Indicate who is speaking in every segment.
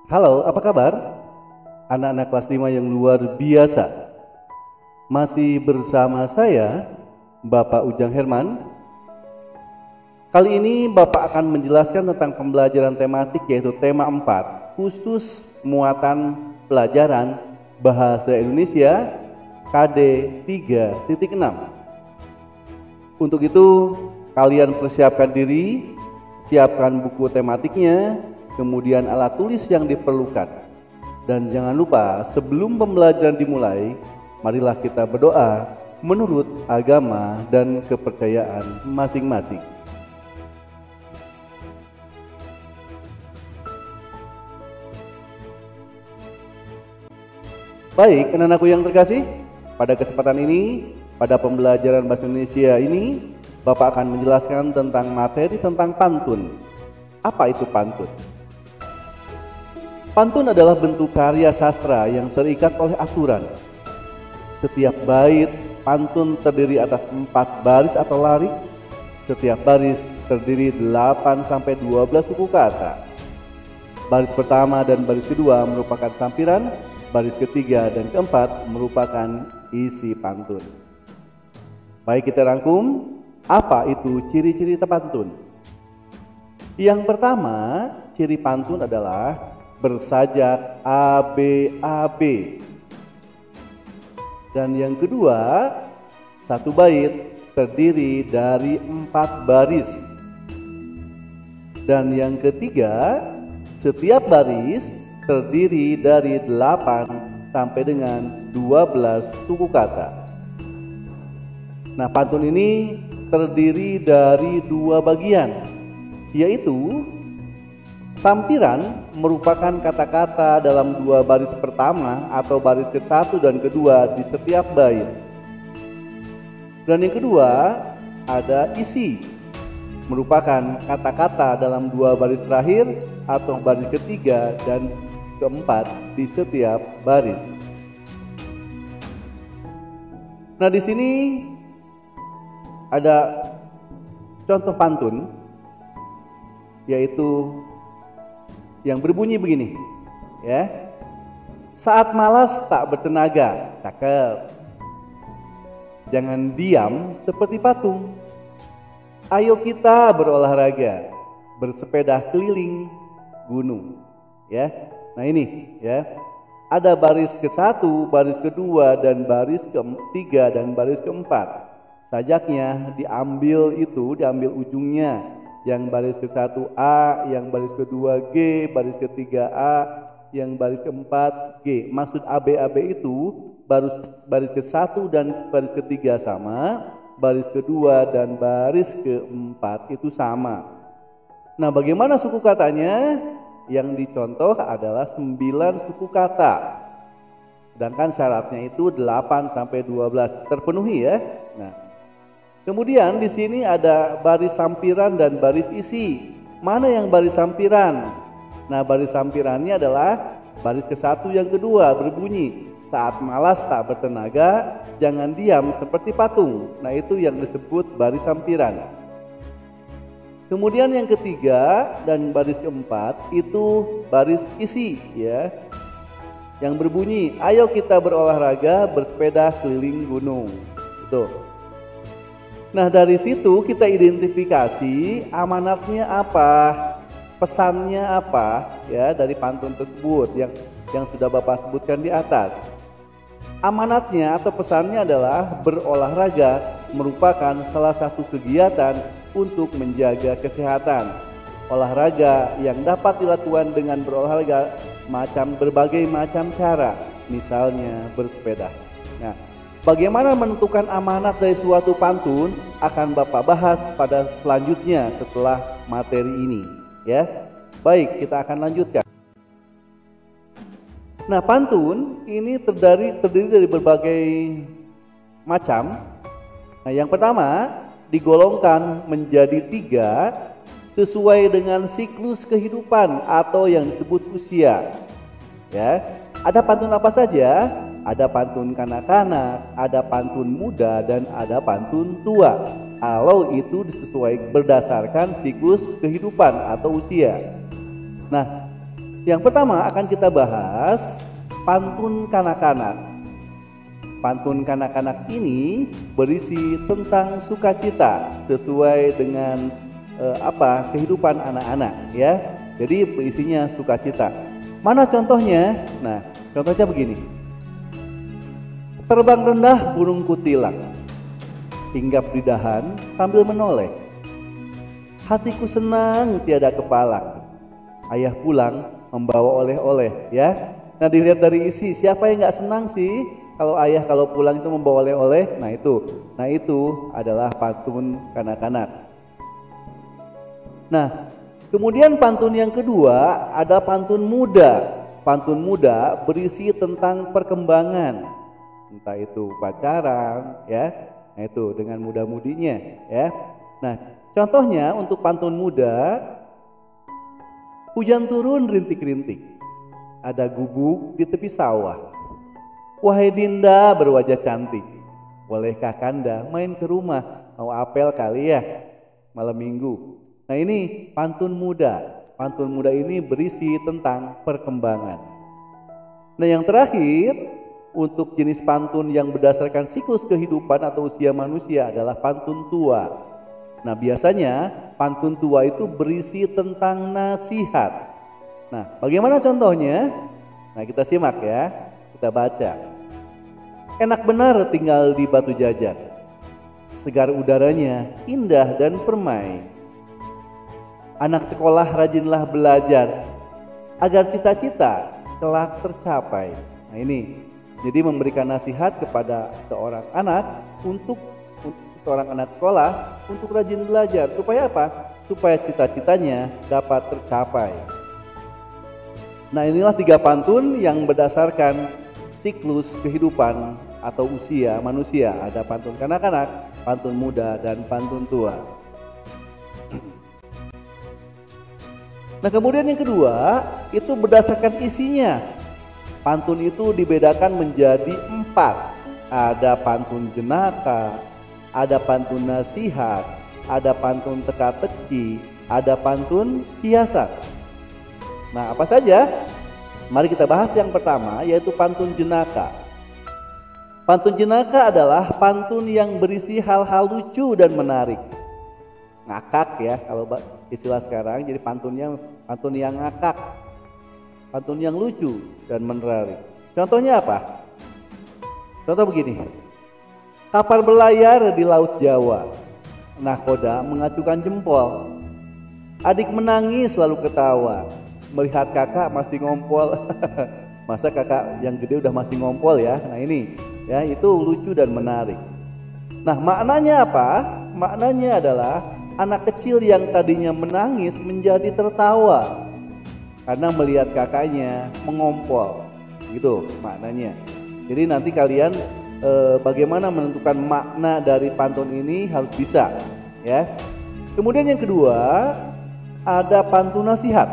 Speaker 1: Halo, apa kabar? Anak-anak kelas 5 yang luar biasa. Masih bersama saya, Bapak Ujang Herman. Kali ini Bapak akan menjelaskan tentang pembelajaran tematik, yaitu tema 4, khusus muatan pelajaran Bahasa Indonesia KD 3.6. Untuk itu, kalian persiapkan diri, siapkan buku tematiknya, kemudian alat tulis yang diperlukan. Dan jangan lupa, sebelum pembelajaran dimulai, marilah kita berdoa menurut agama dan kepercayaan masing-masing. Baik, anak-anakku yang terkasih, pada kesempatan ini, pada pembelajaran Bahasa Indonesia ini, Bapak akan menjelaskan tentang materi tentang pantun. Apa itu pantun? Pantun adalah bentuk karya sastra yang terikat oleh aturan. Setiap bait pantun terdiri atas 4 baris atau larik. Setiap baris terdiri 8-12 suku kata. Baris pertama dan baris kedua merupakan sampiran, baris ketiga dan keempat merupakan isi pantun. Baik, kita rangkum, apa itu ciri-ciri pantun? Yang pertama, ciri pantun adalah bersajak ABAB. Dan yang kedua, satu bait terdiri dari 4 baris. Dan yang ketiga, setiap baris terdiri dari 8 sampai dengan 12 suku kata. Nah, pantun ini terdiri dari 2 bagian, yaitu sampiran merupakan kata-kata dalam 2 baris pertama atau baris ke-1 dan kedua di setiap bait. Dan yang kedua, ada isi, merupakan kata-kata dalam 2 baris terakhir atau baris ketiga dan keempat di setiap baris. Nah, di sini ada contoh pantun, yaitu yang berbunyi begini, ya. Saat malas tak bertenaga, cakep. Jangan diam seperti patung. Ayo kita berolahraga, bersepeda keliling gunung, ya. Nah, ini, ya. Ada baris ke-1, baris kedua dan baris ke-3 dan baris ke-4. Sajaknya diambil ujungnya. Yang baris ke-1 A, yang baris kedua G, baris ketiga A, yang baris keempat G. Maksud ABAB itu baris ke-1 dan baris ketiga sama, baris kedua dan baris keempat itu sama. Nah, bagaimana suku katanya? Yang dicontoh adalah 9 suku kata. Sedangkan syaratnya itu 8 sampai 12 terpenuhi, ya. Nah, kemudian di sini ada baris sampiran dan baris isi. Mana yang baris sampiran? Nah, baris sampirannya adalah baris ke-1 yang kedua berbunyi, saat malas tak bertenaga, jangan diam seperti patung. Nah, itu yang disebut baris sampiran. Kemudian yang ketiga dan baris keempat itu baris isi, ya, yang berbunyi, ayo kita berolahraga, bersepeda keliling gunung. Itu. Nah, dari situ kita identifikasi amanatnya apa, pesannya apa, ya, dari pantun tersebut yang sudah Bapak sebutkan di atas. Amanatnya atau pesannya adalah berolahraga merupakan salah satu kegiatan untuk menjaga kesehatan. Olahraga yang dapat dilakukan dengan berolahraga berbagai macam cara, misalnya bersepeda. Nah, bagaimana menentukan amanat dari suatu pantun akan Bapak bahas pada selanjutnya setelah materi ini, ya. Baik, kita akan lanjutkan. Nah, pantun ini terdiri dari berbagai macam. Nah, yang pertama digolongkan menjadi 3 sesuai dengan siklus kehidupan atau yang disebut usia, ya. Ada pantun apa saja? Ada pantun kanak-kanak, ada pantun muda, dan ada pantun tua. Kalau itu disesuaikan berdasarkan siklus kehidupan atau usia. Nah, Yang pertama akan kita bahas pantun kanak-kanak. Pantun kanak-kanak ini berisi tentang sukacita sesuai dengan kehidupan anak-anak ya. Jadi isinya sukacita. Mana contohnya? Nah, contohnya begini. Terbang rendah burung kutilang, hinggap di dahan sambil menoleh. Hatiku senang tiada kepala, ayah pulang membawa oleh-oleh ya. Nah, dilihat dari isi, siapa yang nggak senang sih kalau ayah kalau pulang itu membawa oleh-oleh? Nah itu adalah pantun kanak-kanak. Nah, kemudian pantun yang kedua ada pantun muda. Pantun muda berisi tentang perkembangan, entah itu pacaran ya. Nah itu dengan muda-mudinya ya. Nah, contohnya untuk pantun muda, hujan turun rintik-rintik, ada gubuk di tepi sawah. Wahai Dinda berwajah cantik, bolehkah Kanda main ke rumah, mau apel kali ya malam minggu. Nah ini pantun muda. Pantun muda ini berisi tentang perkembangan. Nah yang terakhir, untuk jenis pantun yang berdasarkan siklus kehidupan atau usia manusia adalah pantun tua. Nah biasanya pantun tua itu berisi tentang nasihat. Nah bagaimana contohnya? Nah kita simak ya, kita baca. Enak benar tinggal di Batu Jajar, segar udaranya indah dan permai. Anak sekolah rajinlah belajar, agar cita-cita kelak tercapai. Nah ini, jadi memberikan nasihat kepada seorang anak untuk seorang anak sekolah untuk rajin belajar. Supaya apa? Supaya cita-citanya dapat tercapai. Nah inilah 3 pantun yang berdasarkan siklus kehidupan atau usia manusia. Ada pantun kanak-kanak, pantun muda, dan pantun tua. Nah kemudian yang kedua itu berdasarkan isinya. Pantun itu dibedakan menjadi 4. Ada pantun jenaka, ada pantun nasihat, ada pantun teka-teki, ada pantun hiasan. Nah apa saja? Mari kita bahas yang pertama, yaitu pantun jenaka. Pantun jenaka adalah pantun yang berisi hal-hal lucu dan menarik. Ngakak ya kalau istilah sekarang, jadi pantun yang ngakak, pantun yang lucu dan menarik. Contohnya apa? Contoh begini. Kapal berlayar di Laut Jawa, nahkoda mengacukan jempol. Adik menangis lalu ketawa, melihat kakak masih ngompol. Masa kakak yang gede udah masih ngompol ya? Nah ini ya, itu lucu dan menarik. Nah maknanya apa? Maknanya adalah anak kecil yang tadinya menangis menjadi tertawa karena melihat kakaknya mengompol. Gitu maknanya. Jadi nanti kalian bagaimana menentukan makna dari pantun ini harus bisa ya. Kemudian yang kedua ada pantun nasihat.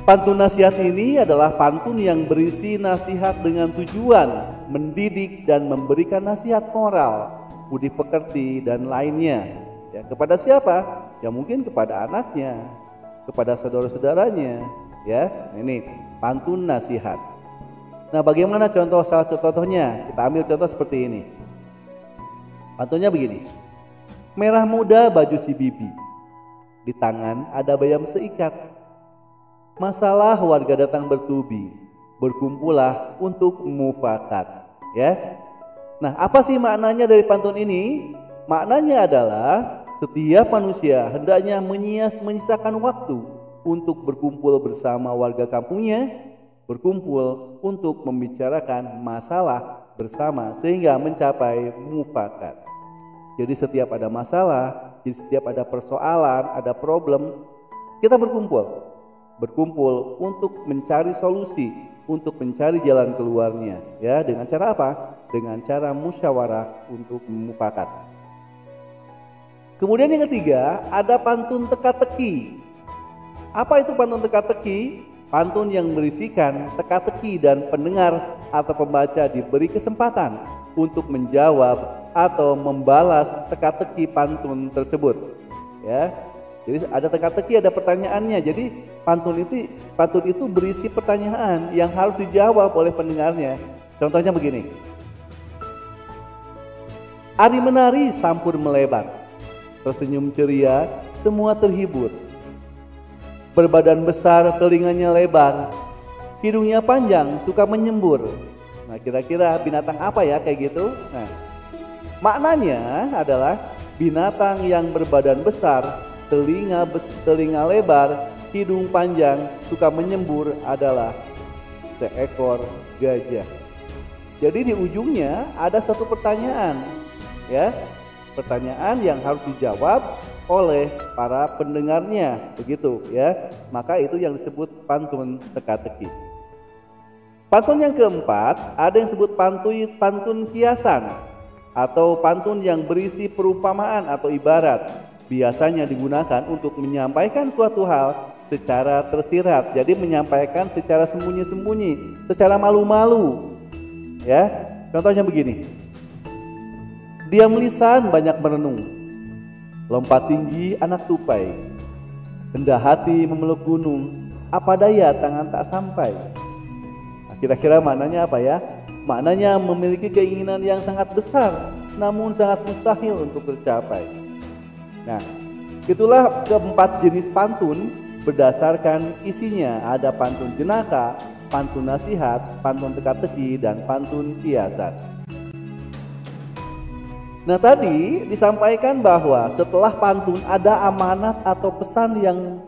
Speaker 1: Pantun nasihat ini adalah pantun yang berisi nasihat dengan tujuan mendidik dan memberikan nasihat moral, budi pekerti dan lainnya. Ya, kepada siapa? Ya mungkin kepada anaknya, kepada saudara-saudaranya. Ya, ini pantun nasihat. Nah, bagaimana salah satu contohnya? Kita ambil contoh seperti ini. Pantunnya begini. Merah muda baju si bibi, di tangan ada bayam seikat. Masalah warga datang bertubi, berkumpullah untuk mufakat. Ya. Nah, apa sih maknanya dari pantun ini? Maknanya adalah setiap manusia hendaknya menyisakan waktu untuk berkumpul bersama warga kampungnya, berkumpul untuk membicarakan masalah bersama sehingga mencapai mufakat. Jadi setiap ada masalah, setiap ada persoalan, ada problem, kita berkumpul untuk mencari solusi, untuk mencari jalan keluarnya. Ya, dengan cara apa? Dengan cara musyawarah untuk mufakat. Kemudian yang ketiga, ada pantun teka-teki. Apa itu pantun teka-teki? Pantun yang berisikan teka-teki dan pendengar atau pembaca diberi kesempatan untuk menjawab atau membalas teka-teki pantun tersebut. Ya. Jadi ada teka-teki, ada pertanyaannya. Jadi pantun itu berisi pertanyaan yang harus dijawab oleh pendengarnya. Contohnya begini. Ari menari sampur melebar, tersenyum ceria, semua terhibur. Berbadan besar, telinganya lebar, hidungnya panjang, suka menyembur. Nah, kira-kira binatang apa ya kayak gitu? Nah, maknanya adalah binatang yang berbadan besar, telinga lebar, hidung panjang, suka menyembur adalah seekor gajah. Jadi di ujungnya ada satu pertanyaan, ya, pertanyaan yang harus dijawab oleh para pendengarnya, begitu ya. Maka itu yang disebut pantun teka-teki. Pantun yang keempat ada yang disebut pantun kiasan atau pantun yang berisi perumpamaan atau ibarat. Biasanya digunakan untuk menyampaikan suatu hal secara tersirat. Jadi menyampaikan secara sembunyi-sembunyi, secara malu-malu. Ya, contohnya begini. Diam lisan banyak merenung, lompat tinggi anak tupai, rendah hati memeluk gunung, apa daya tangan tak sampai. Nah, kira-kira maknanya apa ya? Maknanya memiliki keinginan yang sangat besar, namun sangat mustahil untuk tercapai. Nah, itulah keempat jenis pantun berdasarkan isinya. Ada pantun jenaka, pantun nasihat, pantun teka-teki, dan pantun kiasan. Nah, tadi disampaikan bahwa setelah pantun ada amanat atau pesan yang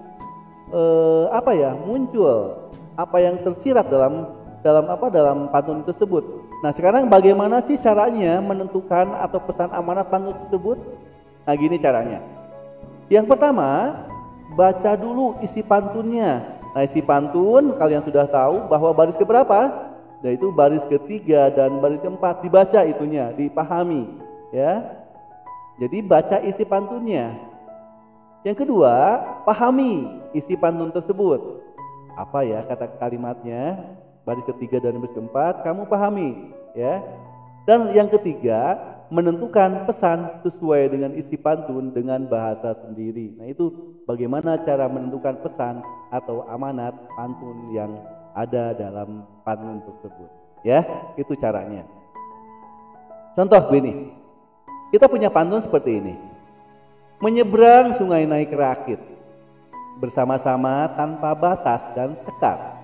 Speaker 1: muncul, apa yang tersirat dalam pantun tersebut. Nah, sekarang bagaimana sih caranya menentukan atau pesan amanat pantun tersebut? Nah, gini caranya. Yang pertama, baca dulu isi pantunnya. Nah, isi pantun kalian sudah tahu bahwa baris keberapa? Nah, itu baris ketiga dan baris keempat. Dibaca itunya, dipahami, ya. Jadi baca isi pantunnya. Yang kedua, pahami isi pantun tersebut. Apa ya kata kalimatnya? Baris ketiga dan baris keempat kamu pahami, ya. Dan yang ketiga, menentukan pesan sesuai dengan isi pantun dengan bahasa sendiri. Nah, itu bagaimana cara menentukan pesan atau amanat pantun yang ada dalam pantun tersebut. Ya, itu caranya. Contoh begini. Kita punya pantun seperti ini. Menyeberang sungai naik rakit, bersama-sama tanpa batas dan sekat.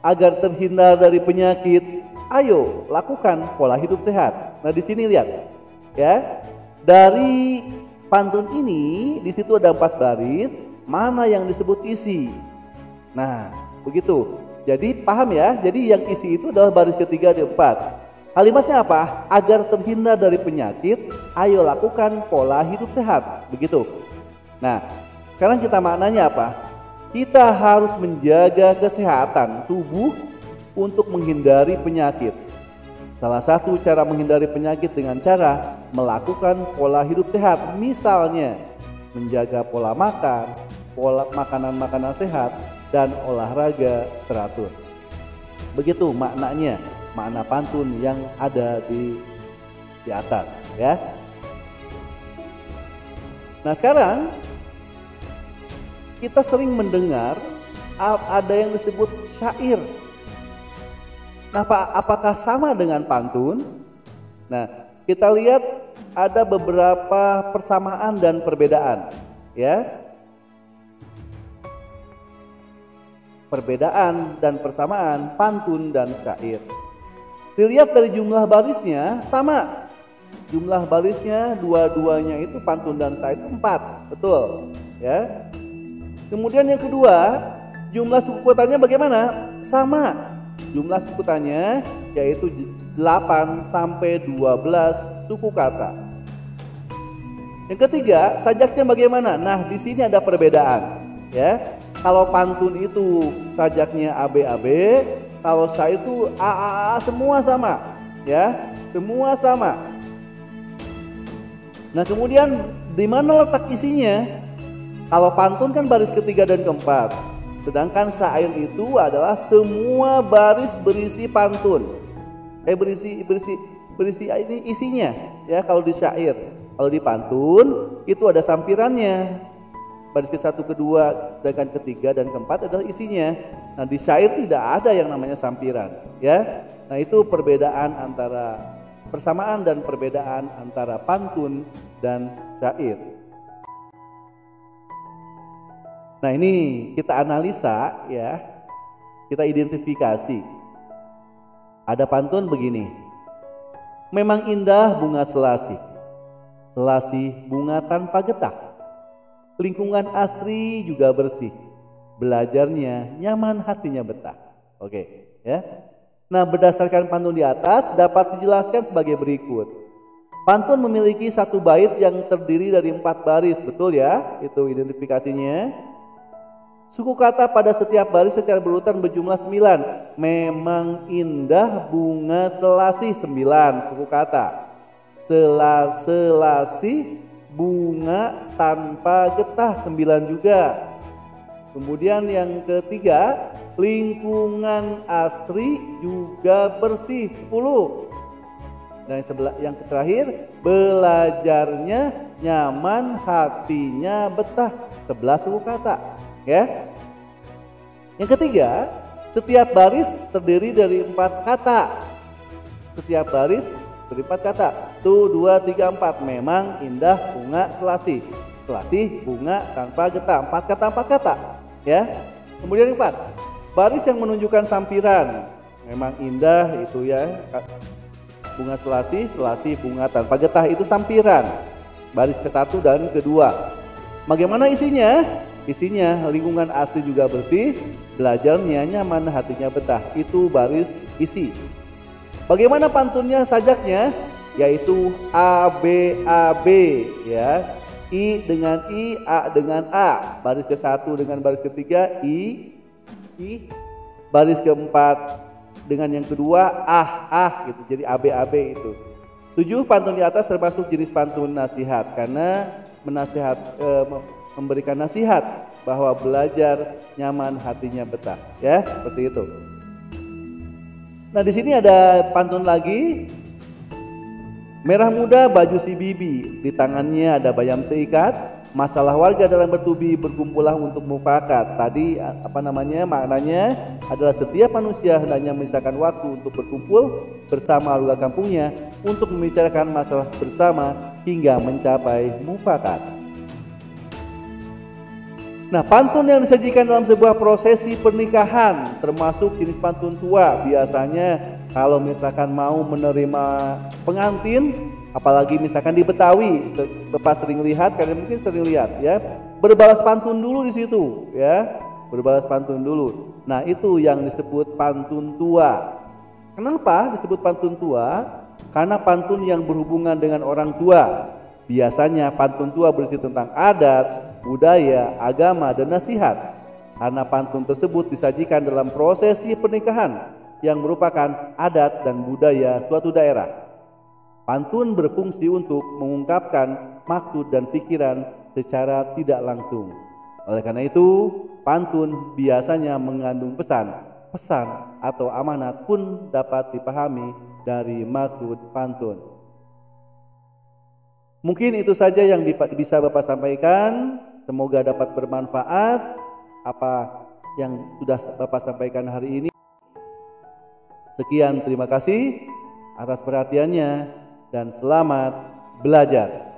Speaker 1: Agar terhindar dari penyakit, ayo lakukan pola hidup sehat. Nah, di sini lihat, ya, dari pantun ini di situ ada 4 baris, mana yang disebut isi. Nah, begitu. Jadi paham ya? Jadi yang isi itu adalah baris ketiga dan 4. Kalimatnya apa? Agar terhindar dari penyakit, ayo lakukan pola hidup sehat. Begitu. Nah, sekarang kita maknanya apa? Kita harus menjaga kesehatan tubuh untuk menghindari penyakit. Salah satu cara menghindari penyakit dengan cara melakukan pola hidup sehat. Misalnya menjaga pola makan, pola makanan sehat, dan olahraga teratur. Begitu maknanya, makna pantun yang ada di atas, ya. Nah, sekarang kita sering mendengar ada yang disebut syair. Nah, apakah sama dengan pantun? Nah, kita lihat ada beberapa persamaan dan perbedaan, ya. Perbedaan dan persamaan pantun dan syair. Dilihat dari jumlah barisnya sama. Jumlah barisnya dua-duanya itu pantun dan syair 4, betul, ya. Kemudian yang kedua, jumlah suku katanya bagaimana? Sama. Jumlah suku katanya yaitu 8 sampai 12 suku kata. Yang ketiga, sajaknya bagaimana? Nah, di sini ada perbedaan, ya. Kalau pantun itu sajaknya ABAB, kalau syair itu AAA, semua sama, ya. Semua sama. Nah, kemudian di mana letak isinya? Kalau pantun kan baris ketiga dan keempat, sedangkan syair itu adalah semua baris berisi pantun. Berisi ini isinya, ya. Kalau di syair, kalau di pantun itu ada sampirannya, baris ke-1, kedua, sedangkan ketiga dan keempat adalah isinya. Nah, di syair tidak ada yang namanya sampiran, ya. Nah, itu perbedaan antara persamaan dan perbedaan antara pantun dan syair. Nah, ini kita analisa, ya. Kita identifikasi. Ada pantun begini. Memang indah bunga selasih, selasih bunga tanpa getah. Lingkungan asri juga bersih, belajarnya nyaman, hatinya betah. Oke, ya. Nah, berdasarkan pantun di atas dapat dijelaskan sebagai berikut. Pantun memiliki satu bait yang terdiri dari 4 baris, betul ya? Itu identifikasinya. Suku kata pada setiap baris secara berurutan berjumlah 9. Memang indah bunga selasih, 9 suku kata. Selasih bunga tanpa getah, 9 juga. Kemudian yang ketiga, lingkungan asri juga bersih, 10. Dan yang terakhir, belajarnya nyaman, hatinya betah, 11 suku kata, ya. Yang ketiga, setiap baris terdiri dari 4 kata. Setiap baris dari 4 kata. 1, 2, 3, 4. Memang indah bunga selasih. Selasih bunga tanpa getah. 4 kata, 4 kata, ya. Kemudian 4, baris yang menunjukkan sampiran. Memang indah itu, ya. Bunga selasih, selasih bunga tanpa getah, itu sampiran. Baris ke-1 dan kedua. Bagaimana isinya? Isinya lingkungan asli juga bersih, belajarnya nyaman, hatinya betah. Itu baris isi. Bagaimana pantunnya, sajaknya? Yaitu ABAB, ya. I dengan I, A dengan A. Baris ke-1 dengan baris ketiga I. Baris ke-4 dengan yang kedua gitu. Jadi ABAB itu. 7 pantun di atas termasuk jenis pantun nasihat karena memberikan nasihat bahwa belajar nyaman, hatinya betah, ya, seperti itu. Nah, di sini ada pantun lagi. Merah muda baju si bibi, di tangannya ada bayam seikat. Masalah warga dalam bertubi, berkumpullah untuk mufakat. Tadi maknanya adalah setiap manusia hendaknya menyisakan waktu untuk berkumpul bersama warga kampungnya untuk membicarakan masalah bersama hingga mencapai mufakat. Nah, pantun yang disajikan dalam sebuah prosesi pernikahan termasuk jenis pantun tua. Biasanya kalau misalkan mau menerima pengantin, apalagi misalkan di Betawi, Bapak sering lihat, kalian mungkin sering lihat, ya, berbalas pantun dulu di situ, ya, berbalas pantun dulu. Nah, itu yang disebut pantun tua. Kenapa disebut pantun tua? Karena pantun yang berhubungan dengan orang tua. Biasanya pantun tua berisi tentang adat, budaya, agama, dan nasihat. Karena pantun tersebut disajikan dalam prosesi pernikahan yang merupakan adat dan budaya suatu daerah. Pantun berfungsi untuk mengungkapkan maksud dan pikiran secara tidak langsung. Oleh karena itu, pantun biasanya mengandung pesan atau amanat pun dapat dipahami dari maksud pantun. Mungkin itu saja yang bisa Bapak sampaikan. Semoga dapat bermanfaat apa yang sudah Bapak sampaikan hari ini. Sekian, terima kasih atas perhatiannya dan selamat belajar.